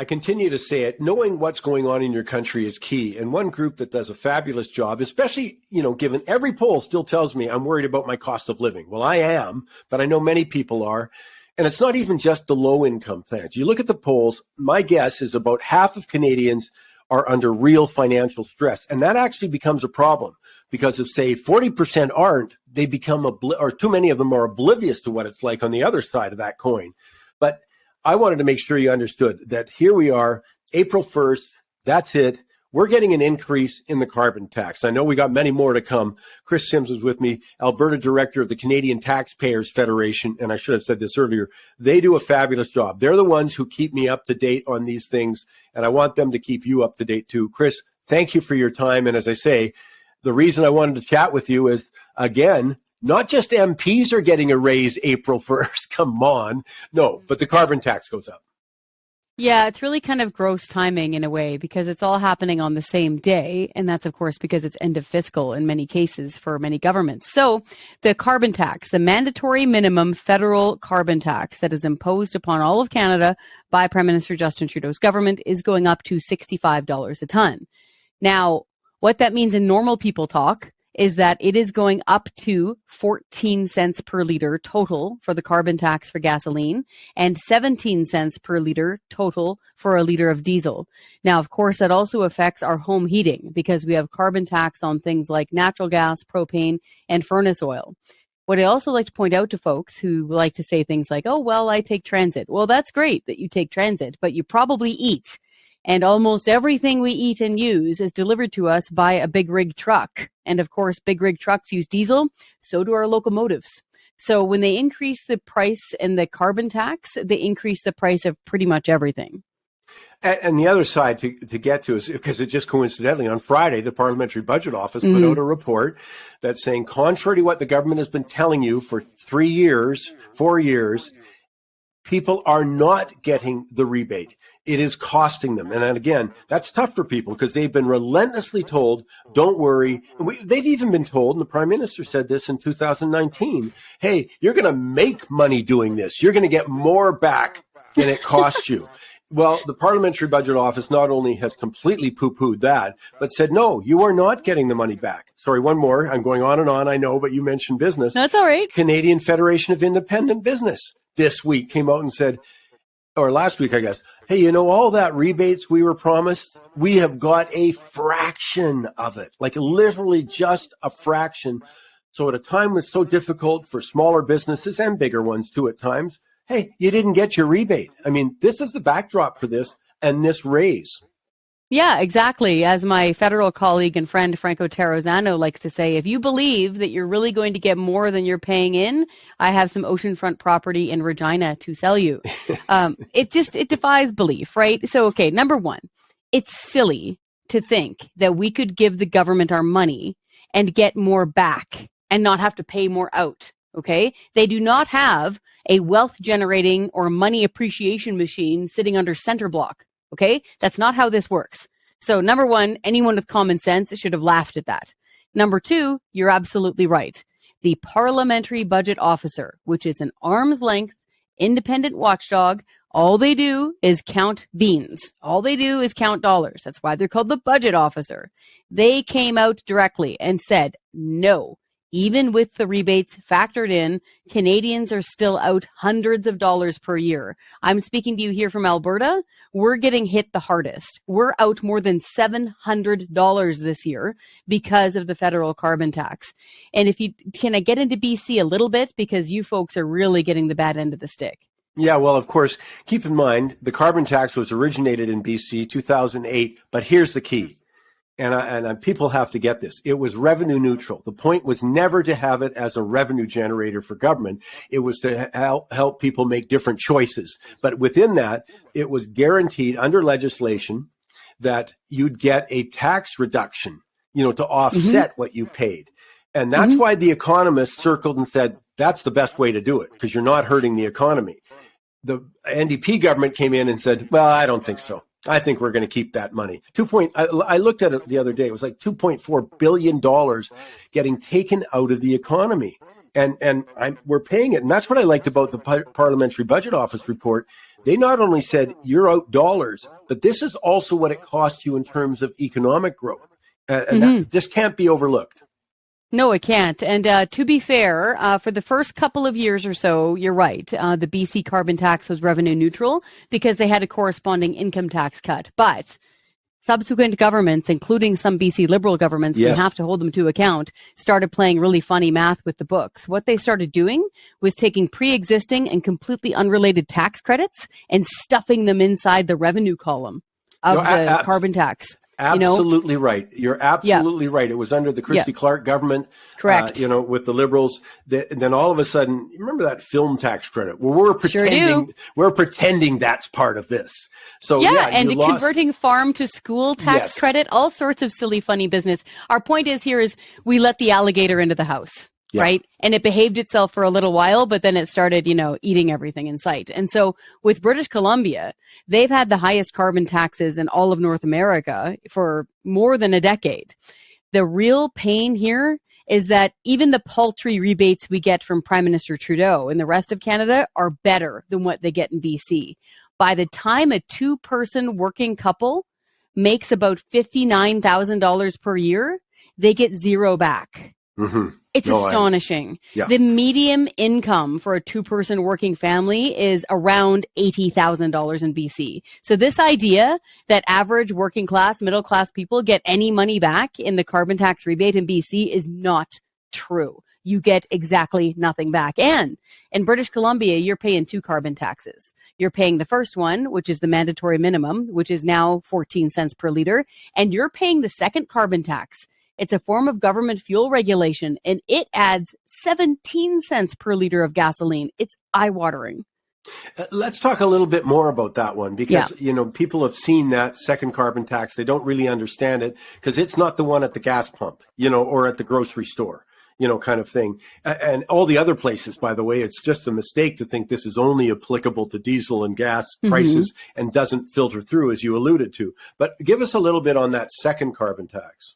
I continue to say it. Knowing what's going on in your country is key. And one group that does a fabulous job, especially, given every poll still tells me I'm worried about my cost of living. Well, I am, but I know many people are. And it's not even just the low income fans. You look at the polls, my guess is about half of Canadians are under real financial stress. And that actually becomes a problem because if, say, 40% aren't, they become, or too many of them are oblivious to what it's like on the other side of that coin. But I wanted to make sure you understood that here we are, April 1st, that's it. We're getting an increase in the carbon tax. I know we got many more to come. Kris Sims is with me, Alberta Director of the Canadian Taxpayers Federation, and I should have said this earlier. They do a fabulous job. They're the ones who keep me up to date on these things, and I want them to keep you up to date too. Kris, thank you for your time, and as I say, the reason I wanted to chat with you is, again, not just MPs are getting a raise April 1st. Come on. No, but the carbon tax goes up. Yeah, it's really kind of gross timing in a way because it's all happening on the same day. And that's, of course, because it's end of fiscal in many cases for many governments. So the carbon tax, the mandatory minimum federal carbon tax that is imposed upon all of Canada by Prime Minister Justin Trudeau's government is going up to $65 a ton. Now, what that means in normal people talk is that it is going up to 14 cents per liter total for the carbon tax for gasoline and 17 cents per liter total for a liter of diesel. Now, of course, that also affects our home heating because we have carbon tax on things like natural gas, propane, and furnace oil. What I also like to point out to folks who like to say things like, oh, well, I take transit. Well, that's great that you take transit, but you probably eat. And almost everything we eat and use is delivered to us by a big rig truck. And of course, big rig trucks use diesel. So do our locomotives. So when they increase the price and the carbon tax, they increase the price of pretty much everything. And the other side to get to is because it just coincidentally on Friday, the Parliamentary Budget Office put out a report that's saying, contrary to what the government has been telling you for 4 years, people are not getting the rebate. It is costing them. And again, that's tough for people because they've been relentlessly told, don't worry. They've even been told, and the Prime Minister said this in 2019, hey, you're going to make money doing this. You're going to get more back than it costs you. Well, the Parliamentary Budget Office not only has completely poo-pooed that, but said, no, you are not getting the money back. Sorry, one more. I'm going on and on, I know, but you mentioned business. That's all right. Canadian Federation of Independent Business this week came out and said, or last week, I guess, hey, all that rebates we were promised, we have got a fraction of it, like literally just a fraction. So at a time when it's so difficult for smaller businesses and bigger ones too at times, hey, you didn't get your rebate. I mean, this is the backdrop for this and this raise. Yeah, exactly. As my federal colleague and friend Franco Terrazzano likes to say, if you believe that you're really going to get more than you're paying in, I have some oceanfront property in Regina to sell you. It defies belief, right? So, okay, number one, it's silly to think that we could give the government our money and get more back and not have to pay more out, okay? They do not have a wealth generating or money appreciation machine sitting under center block. Okay, that's not how this works. So number one, anyone with common sense should have laughed at that. Number two, you're absolutely right. The Parliamentary Budget Officer, which is an arm's length, independent watchdog, all they do is count beans. All they do is count dollars. That's why they're called the Budget Officer. They came out directly and said, no, even with the rebates factored in, Canadians are still out hundreds of dollars per year. I'm speaking to you here from Alberta. We're getting hit the hardest. We're out more than $700 this year because of the federal carbon tax. And can I get into BC a little bit? Because you folks are really getting the bad end of the stick. Yeah, well, of course, keep in mind, the carbon tax was originated in BC 2008, but here's the key. And people have to get this. It was revenue neutral. The point was never to have it as a revenue generator for government. It was to help people make different choices. But within that, it was guaranteed under legislation that you'd get a tax reduction, to offset what you paid. And that's why the economists circled and said, that's the best way to do it because you're not hurting the economy. The NDP government came in and said, well, I don't think so. I think we're going to keep that money. I looked at it the other day. It was like $2.4 billion getting taken out of the economy. And we're paying it. And that's what I liked about the Parliamentary Budget Office report. They not only said you're out dollars, but this is also what it costs you in terms of economic growth. And that, this can't be overlooked. No, it can't. And to be fair, for the first couple of years or so, you're right. The BC carbon tax was revenue neutral because they had a corresponding income tax cut. But subsequent governments, including some BC Liberal governments, we have to hold them to account, started playing really funny math with the books. What they started doing was taking pre-existing and completely unrelated tax credits and stuffing them inside the revenue column of the carbon tax. Absolutely right. You're absolutely right. It was under the Christy Clark government. Correct. With the Liberals. And then all of a sudden, you remember that film tax credit? Well, we're pretending that's part of this. So and converting farm to school tax credit, all sorts of silly, funny business. Our point is we let the alligator into the house. Right. And it behaved itself for a little while, but then it started, eating everything in sight. And so with British Columbia, they've had the highest carbon taxes in all of North America for more than a decade. The real pain here is that even the paltry rebates we get from Prime Minister Trudeau in the rest of Canada are better than what they get in BC. By the time a two-person working couple makes about $59,000 per year, they get zero back. It's astonishing. The median income for a two-person working family is around $80,000 in BC. So this idea that average working class, middle class people get any money back in the carbon tax rebate in BC is not true. You get exactly nothing back. And in British Columbia, you're paying two carbon taxes. You're paying the first one, which is the mandatory minimum, which is now 14 cents per liter. And you're paying the second carbon tax. It's a form of government fuel regulation, and it adds 17 cents per liter of gasoline. It's eye-watering. Let's talk a little bit more about that one because, people have seen that second carbon tax. They don't really understand it because it's not the one at the gas pump, or at the grocery store, kind of thing. And all the other places, by the way, it's just a mistake to think this is only applicable to diesel and gas prices and doesn't filter through, as you alluded to. But give us a little bit on that second carbon tax.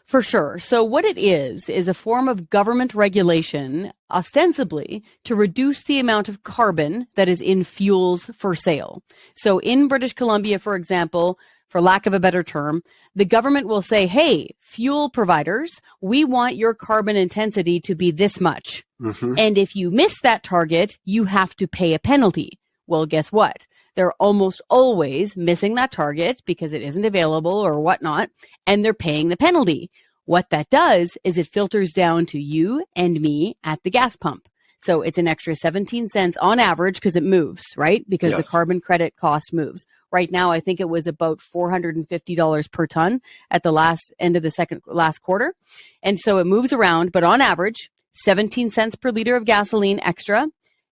For sure. So what it is a form of government regulation, ostensibly, to reduce the amount of carbon that is in fuels for sale. So in British Columbia, for example, for lack of a better term, the government will say, hey, fuel providers, we want your carbon intensity to be this much. And if you miss that target, you have to pay a penalty. Well, guess what? They're almost always missing that target because it isn't available or whatnot, and they're paying the penalty. What that does is it filters down to you and me at the gas pump. So it's an extra 17 cents on average because it moves, right? Because the carbon credit cost moves. Right now, I think it was about $450 per ton at the last end of the last quarter. And so it moves around, but on average, 17 cents per liter of gasoline extra,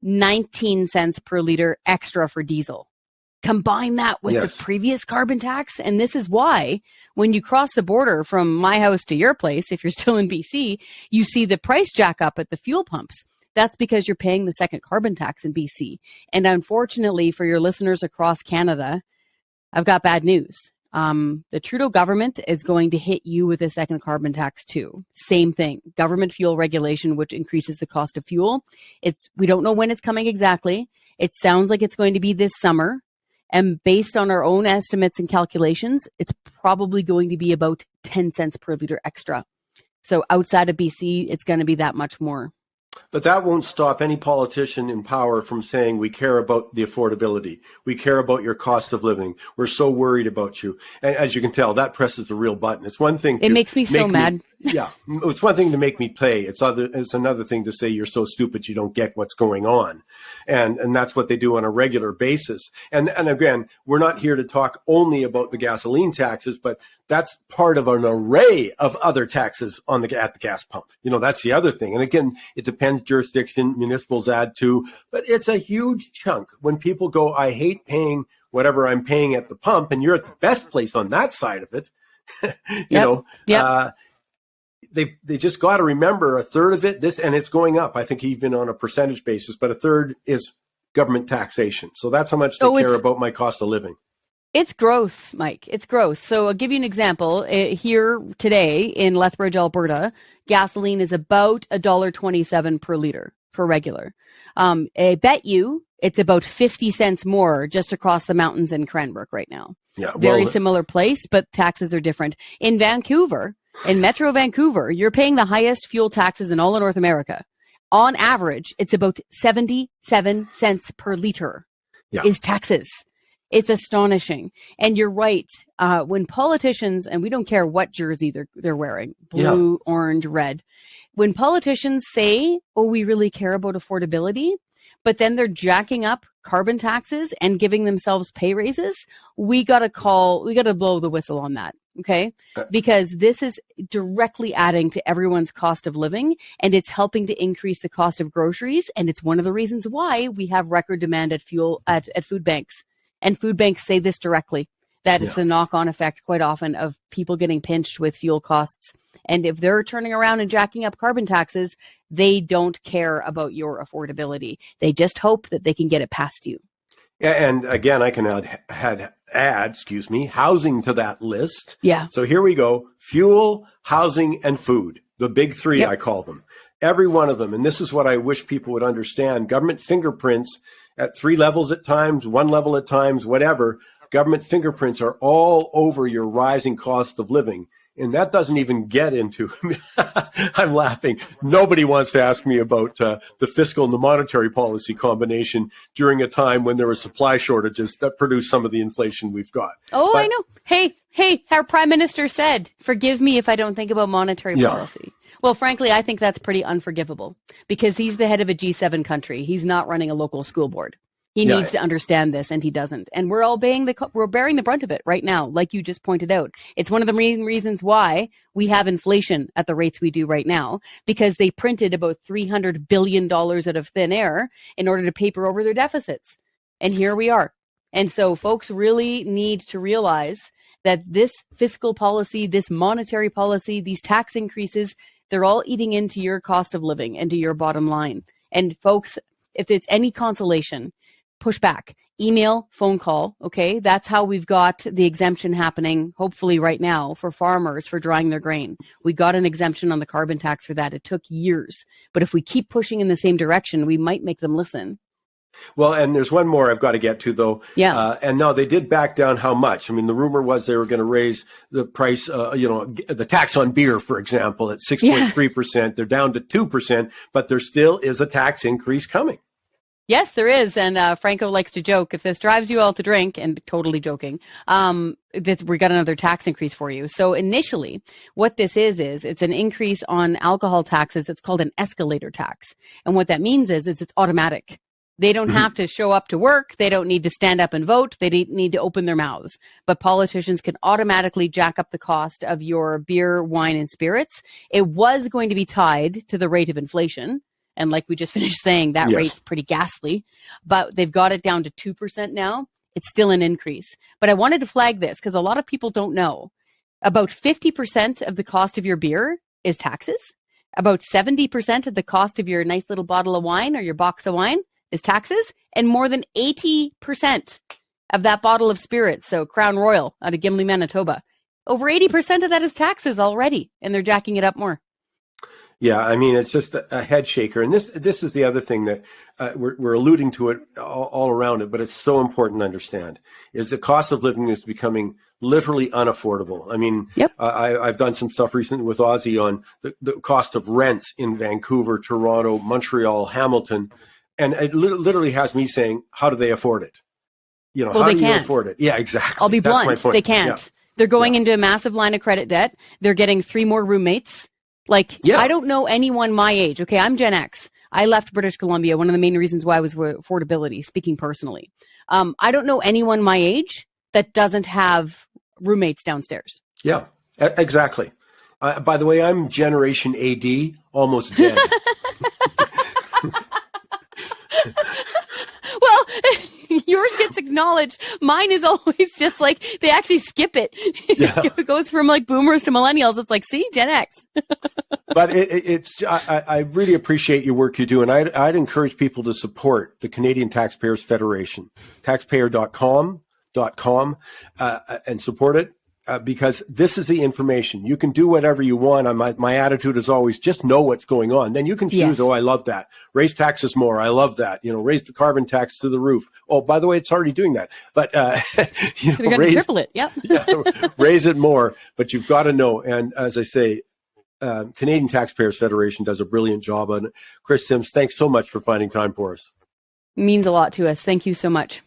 19 cents per liter extra for diesel. Combine that with the previous carbon tax. And this is why when you cross the border from my house to your place, if you're still in BC, you see the price jack up at the fuel pumps. That's because you're paying the second carbon tax in BC. And unfortunately for your listeners across Canada, I've got bad news. The Trudeau government is going to hit you with a second carbon tax too. Same thing, government fuel regulation, which increases the cost of fuel. We don't know when it's coming exactly. It sounds like it's going to be this summer. And based on our own estimates and calculations, it's probably going to be about 10 cents per liter extra. So outside of BC, it's going to be that much more. But that won't stop any politician in power from saying we care about the affordability. We care about your cost of living. We're so worried about you. And as you can tell, that presses the real button. It's one thing. It makes me so mad. It's one thing to make me pay. It's another thing to say you're so stupid you don't get what's going on. And that's what they do on a regular basis. And again, we're not here to talk only about the gasoline taxes, but that's part of an array of other taxes at the gas pump. That's the other thing. And again, it depends jurisdiction, municipals add to, but it's a huge chunk. When people go, I hate paying whatever I'm paying at the pump, and you're at the best place on that side of it, they just got to remember a third of it, and it's going up, I think even on a percentage basis, but a third is government taxation. So that's how much they care about my cost of living. It's gross, Mike. It's gross. So I'll give you an example. Here today in Lethbridge, Alberta, gasoline is about $1.27 per liter for regular. I bet you it's about 50 cents more just across the mountains in Cranbrook right now. Yeah, Very similar place, but taxes are different. In Vancouver, in Metro Vancouver, you're paying the highest fuel taxes in all of North America. On average, it's about 77 cents per liter is taxes. It's astonishing. And you're right. When politicians, and we don't care what jersey they're wearing, blue, orange, red, when politicians say, oh, we really care about affordability, but then they're jacking up carbon taxes and giving themselves pay raises, we got to blow the whistle on that. Okay. Because this is directly adding to everyone's cost of living, and it's helping to increase the cost of groceries. And it's one of the reasons why we have record demand at food banks. And food banks say this directly, that it's a knock-on effect quite often of people getting pinched with fuel costs. And if they're turning around and jacking up carbon taxes, they don't care about your affordability. They just hope that they can get it past you. Yeah, and again, I can add housing to that list. Yeah. So here we go. Fuel, housing, and food. The big three, I call them. Every one of them. And this is what I wish people would understand. Government fingerprints at 3 levels at times, 1 level at times, whatever. Government fingerprints are all over your rising cost of living. And that doesn't even get into, I'm laughing. Nobody wants to ask me about the fiscal and the monetary policy combination during a time when there were supply shortages that produced some of the inflation we've got. Oh, but, I know. Hey, our prime minister said, forgive me if I don't think about monetary policy. Well, frankly, I think that's pretty unforgivable because he's the head of a G7 country. He's not running a local school board. He needs to understand this, and he doesn't. And we're all bearing the brunt of it right now, like you just pointed out. It's one of the main reasons why we have inflation at the rates we do right now, because they printed about $300 billion out of thin air in order to paper over their deficits. And here we are. And so folks really need to realize that this fiscal policy, this monetary policy, these tax increases, they're all eating into your cost of living and to your bottom line. And folks, if it's any consolation, push back, email, phone call. Okay. That's how we've got the exemption happening, hopefully right now, for farmers for drying their grain. We got an exemption on the carbon tax for that. It took years. But if we keep pushing in the same direction, we might make them listen. Well, and there's one more I've got to get to, though. Yeah. And no, they did back down how much? I mean, the rumor was they were going to raise the price, the tax on beer, for example, at 6.3%. Yeah. They're down to 2%, but there still is a tax increase coming. Yes, there is. And Franco likes to joke, if this drives you all to drink, and totally joking, we got another tax increase for you. So initially, what this is it's an increase on alcohol taxes. It's called an escalator tax. And what that means is it's automatic. They don't have to show up to work. They don't need to stand up and vote. They don't need to open their mouths. But politicians can automatically jack up the cost of your beer, wine, and spirits. It was going to be tied to the rate of inflation. And like we just finished saying, that rate's pretty ghastly. But they've got it down to 2% now. It's still an increase. But I wanted to flag this because a lot of people don't know. About 50% of the cost of your beer is taxes. About 70% of the cost of your nice little bottle of wine or your box of wine is taxes. And more than 80% of that bottle of spirits, so Crown Royal out of Gimli, Manitoba, over 80% of that is taxes already. And they're jacking it up more. Yeah, I mean, it's just a head shaker. And this is the other thing that we're alluding to it all around it, but it's so important to understand, is the cost of living is becoming literally unaffordable. I mean, I've done some stuff recently with Ozzy on the cost of rents in Vancouver, Toronto, Montreal, Hamilton, and it literally has me saying, how do they afford it? You know, how do you afford it? Yeah, exactly. I'll be blunt. That's my point. They can't. Yeah. They're going into a massive line of credit debt. They're getting 3 more roommates. I don't know anyone my age. Okay, I'm Gen X. I left British Columbia. One of the main reasons why was affordability, speaking personally. I don't know anyone my age that doesn't have roommates downstairs. Yeah, exactly. By the way, I'm Generation AD, almost dead. Well, yours gets acknowledged. Mine is always just like, they actually skip it. Yeah. It goes from like boomers to millennials. It's like, see, Gen X. But I really appreciate your work you do. And I'd encourage people to support the Canadian Taxpayers Federation, taxpayer.com, and support it. because this is the information. You can do whatever you want. My attitude is always just know what's going on. Then you can choose, Yes. oh, I love that. Raise taxes more. I love that. Raise the carbon tax to the roof. Oh, by the way, it's already doing that. But, They're going to triple it. Yep. Yeah, raise it more. But you've got to know. And as I say, Canadian Taxpayers Federation does a brilliant job on it. Kris Sims, thanks so much for finding time for us. Means a lot to us. Thank you so much.